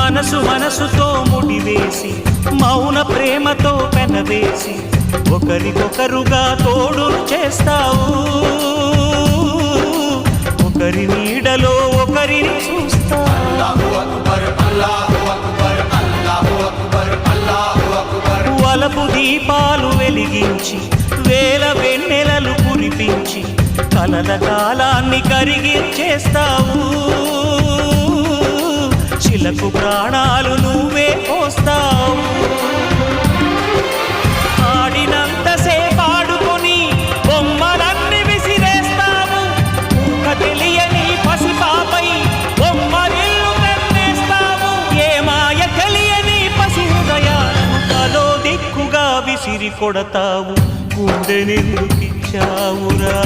మనసు మనసుతో ముడివేసి మౌన ప్రేమతో పెనవేసి ఒకరికొకరుగా తోడును చేస్తావు. ఒకరి నీడలో ఒకరిని చూస్తావు. వలపు దీపాలు వెలిగించి వేల వెన్నెలలు కురిపించి కలల కాలాన్ని కరిగించేస్తావు. శిలకు ప్రాణాలు నువ్వే పోస్తావు. ఆడినంతసేపు ఆడుకొని బొమ్మలన్నీ విసిరేస్తావు. ఊహ తెలియని పసిపాపై బొమ్మరిల్లు కన్నేస్తావు. ఏ మాయ తెలియని పసి హృదయాలను తలో దిక్కుగా విసిరి కొడతావు. గుండెనెందుకిచ్చావురా?